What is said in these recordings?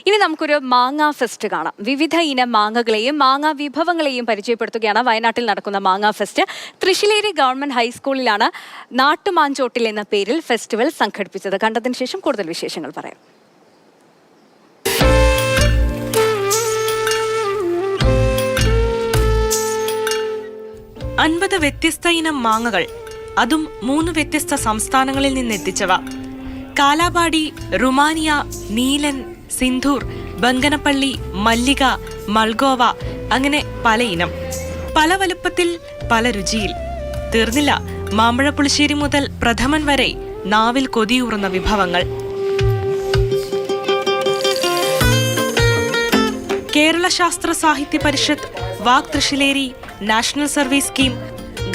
ഇനി നമുക്കൊരു മാങ്ങാ ഫെസ്റ്റ് കാണാം. വിവിധ ഇനം മാങ്ങകളെയും മാങ്ങാ വിഭവങ്ങളെയും പരിചയപ്പെടുത്തുകയാണ് വയനാട്ടിൽ നടക്കുന്ന മാങ്ങാ ഫെസ്റ്റ്. തൃശ്ശിലേരി ഗവൺമെന്റ് ഹൈസ്കൂളിലാണ് നാട്ടുമാഞ്ചോട്ടിൽ എന്ന പേരിൽ ഫെസ്റ്റിവൽ സംഘടിപ്പിച്ചത്. കണ്ടതിന് ശേഷം കൂടുതൽ വിശേഷങ്ങൾ പറയാം. അൻപത് വ്യത്യസ്ത ഇനം മാങ്ങകൾ, അതും 3 വ്യത്യസ്ത സംസ്ഥാനങ്ങളിൽ നിന്നെത്തിച്ചവ. കാലാബാടി, റുമാനിയ, നീലൻ, സിന്ധൂർ, ബങ്കനപ്പള്ളി, മല്ലിക, മൾഗോവ, അങ്ങനെ പല ഇനം, പല വലുപ്പത്തിൽ, പല രുചിയിൽ. തീർന്നില്ല, മാമ്പഴ പുളിശ്ശേരി മുതൽ പ്രഥമൻ വരെ നാവിൽ കൊതിയൂറുന്ന വിഭവങ്ങൾ. കേരള ശാസ്ത്ര സാഹിത്യ പരിഷത്ത്, വാക് Thrissileri, national service scheme,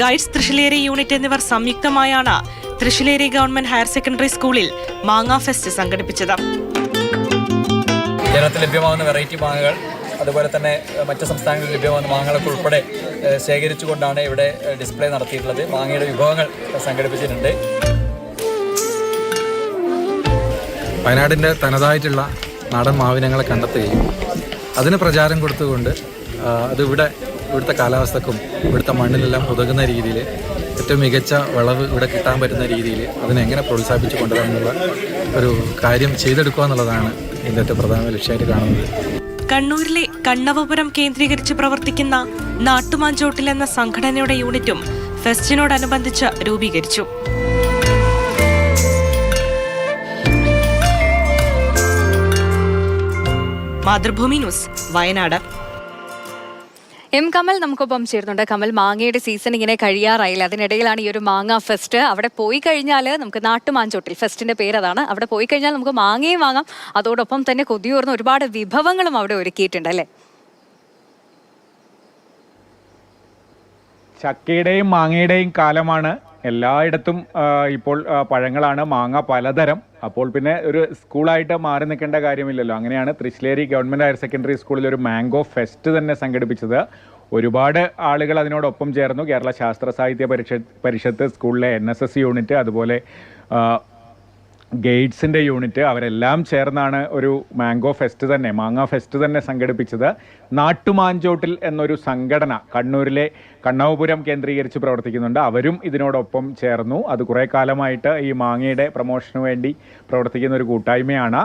guides Thrissileri unit എന്നിവർ സംയുക്തമായാണ് തൃശ്ശിലേരി ഗവൺമെന്റ് ഹയർ സെക്കൻഡറി സ്കൂളിൽ മാങ്ങാ ഫെസ്റ്റ് സംഘടിപ്പിച്ചത്. കേരളത്തിൽ ലഭ്യമാകുന്ന വെറൈറ്റി മാങ്ങകൾ, അതുപോലെ തന്നെ മറ്റ് സംസ്ഥാനങ്ങളിൽ ലഭ്യമാകുന്ന മാങ്ങകളൊക്കെ ഉൾപ്പെടെ ശേഖരിച്ചുകൊണ്ടാണ് ഇവിടെ ഡിസ്പ്ലേ നടത്തിയിട്ടുള്ളത്. മാങ്ങയുടെ വിഭവങ്ങൾ സംഘടിപ്പിച്ചിട്ടുണ്ട്. വയനാടിൻ്റെ തനതായിട്ടുള്ള നാടൻ മാവിനങ്ങളെ കണ്ടെത്തുകയും അതിന് പ്രചാരം കൊടുത്തുകൊണ്ട് അത് ഇവിടുത്തെ കാലാവസ്ഥക്കും ഇവിടുത്തെ മണ്ണിലെല്ലാം ഉതകുന്ന രീതിയിൽ ഏറ്റവും മികച്ച വിളവ് ഇവിടെ കിട്ടാൻ പറ്റുന്ന രീതിയിൽ അതിനെങ്ങനെ പ്രോത്സാഹിപ്പിച്ച് കൊണ്ടുവരാനുള്ള ഒരു കാര്യം ചെയ്തെടുക്കുക എന്നുള്ളതാണ് ഇതിൻ്റെ ഏറ്റവും പ്രധാന ലക്ഷ്യമായിട്ട് കാണുന്നത്. കണ്ണൂരിലെ കണ്ണവപുരം കേന്ദ്രീകരിച്ച് പ്രവർത്തിക്കുന്ന നാട്ടുമാഞ്ചോട്ടിൽ എന്ന സംഘടനയുടെ യൂണിറ്റും ഫെസ്റ്റിനോടനുബന്ധിച്ച് രൂപീകരിച്ചു. മാതൃഭൂമി ന്യൂസ്, വയനാട്. എം കമൽ നമുക്കൊപ്പം ചേർന്നുണ്ട്. കമൽ, മാങ്ങയുടെ സീസൺ ഇങ്ങനെ കഴിയാറായില്ല, അതിനിടയിലാണ് ഈ ഒരു മാങ്ങാ ഫെസ്റ്റ്. അവിടെ പോയി കഴിഞ്ഞാൽ നമുക്ക് നാട്ടുമാഞ്ചോട്ടിൽ, ഫെസ്റ്റിന്റെ പേര് അതാണ്, അവിടെ പോയി കഴിഞ്ഞാൽ നമുക്ക് മാങ്ങയും വാങ്ങാം, അതോടൊപ്പം തന്നെ കൊതിയൂർന്ന ഒരുപാട് വിഭവങ്ങളും അവിടെ ഒരുക്കിയിട്ടുണ്ട് അല്ലേ? ചക്കയുടെയും മാങ്ങയുടെയും കാലമാണ്. എല്ലായിടത്തും ഇപ്പോൾ പഴങ്ങളാണ്, മാങ്ങ പലതരം. അപ്പോൾ പിന്നെ ഒരു സ്കൂളായിട്ട് മാറി നിൽക്കേണ്ട കാര്യമില്ലല്ലോ. അങ്ങനെയാണ് തൃശ്ശിലേരി ഗവൺമെൻറ് ഹയർ സെക്കൻഡറി സ്കൂളിൽ ഒരു മാംഗോ ഫെസ്റ്റ് തന്നെ സംഘടിപ്പിച്ചത്. ഒരുപാട് ആളുകൾ അതിനോടൊപ്പം ചേർന്നു. കേരള ശാസ്ത്ര സാഹിത്യ പരിഷത്ത്, സ്കൂളിലെ NSS യൂണിറ്റ്, അതുപോലെ ഗൈഡ്സിൻ്റെ യൂണിറ്റ്, അവരെല്ലാം ചേർന്നാണ് ഒരു മാംഗോ ഫെസ്റ്റ് തന്നെ, മാങ്ങ ഫെസ്റ്റ് തന്നെ സംഘടിപ്പിച്ചത്. നാട്ടുമാഞ്ചോട്ടിൽ എന്നൊരു സംഘടന കണ്ണൂരിലെ കണ്ണവപുരം കേന്ദ്രീകരിച്ച് പ്രവർത്തിക്കുന്നുണ്ട്. അവരും ഇതിനോടൊപ്പം ചേർന്നു. അത് കുറേ കാലമായിട്ട് ഈ മാങ്ങയുടെ പ്രൊമോഷന് വേണ്ടി പ്രവർത്തിക്കുന്ന ഒരു കൂട്ടായ്മയാണ്.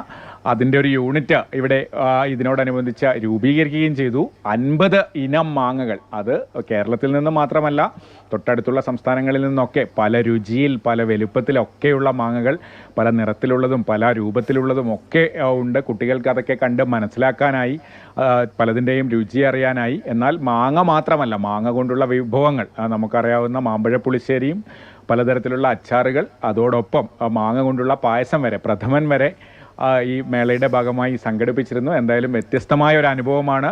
അതിൻ്റെ ഒരു യൂണിറ്റ് ഇവിടെ ഇതിനോടനുബന്ധിച്ച് രൂപീകരിക്കുകയും ചെയ്തു. 50 ഇനം മാങ്ങകൾ, അത് കേരളത്തിൽ നിന്ന് മാത്രമല്ല തൊട്ടടുത്തുള്ള സംസ്ഥാനങ്ങളിൽ നിന്നൊക്കെ പല രുചിയിൽ, പല വലുപ്പത്തിലൊക്കെയുള്ള മാങ്ങകൾ, പല നിറത്തിലുള്ളതും പല രൂപത്തിലുള്ളതും ഒക്കെ ഉണ്ട്. കുട്ടികൾക്ക് അതൊക്കെ കണ്ട് മനസ്സിലാക്കാനായി, പലതിൻ്റെയും രുചി അറിയാനായി. എന്നാൽ മാങ്ങ മാത്രമല്ല, മാങ്ങ കൊണ്ടുള്ള വിഭവങ്ങൾ, നമുക്കറിയാവുന്ന മാമ്പഴ പുളിശ്ശേരിയും പലതരത്തിലുള്ള അച്ചാറുകൾ, അതോടൊപ്പം മാങ്ങ കൊണ്ടുള്ള പായസം വരെ, പ്രഥമൻ വരെ ഈ മേളയുടെ ഭാഗമായി സംഘടിപ്പിച്ചിരുന്നു. എന്തായാലും വ്യത്യസ്തമായ ഒരു അനുഭവമാണ്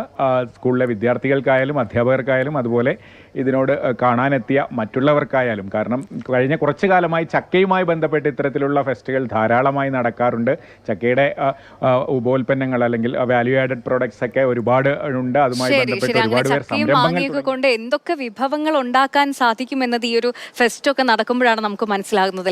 സ്കൂളിലെ വിദ്യാർത്ഥികൾക്കായാലും അധ്യാപകർക്കായാലും അതുപോലെ ഇതിനോട് കാണാനെത്തിയ മറ്റുള്ളവർക്കായാലും. കാരണം കഴിഞ്ഞ കുറച്ചു കാലമായി ചക്കയുമായി ബന്ധപ്പെട്ട് ഇത്തരത്തിലുള്ള ഫെസ്റ്റുകൾ ധാരാളമായി നടക്കാറുണ്ട്. ചക്കയുടെ ഉപോൽപ്പന്നങ്ങൾ അല്ലെങ്കിൽ വാല്യൂ ആഡഡ് പ്രോഡക്ട്സ് ഒക്കെ ഒരുപാട് ഉണ്ട്. അതുമായി ബന്ധപ്പെട്ട് ഒരുപാട് പേർ സംരംഭങ്ങൾ കൊണ്ട് എന്തൊക്കെ വിഭവങ്ങൾ ഉണ്ടാക്കാൻ സാധിക്കുമെന്നത് ഈ ഒരു ഫെസ്റ്റ് ഒക്കെ നടക്കുമ്പോഴാണ് നമുക്ക് മനസ്സിലാകുന്നത്.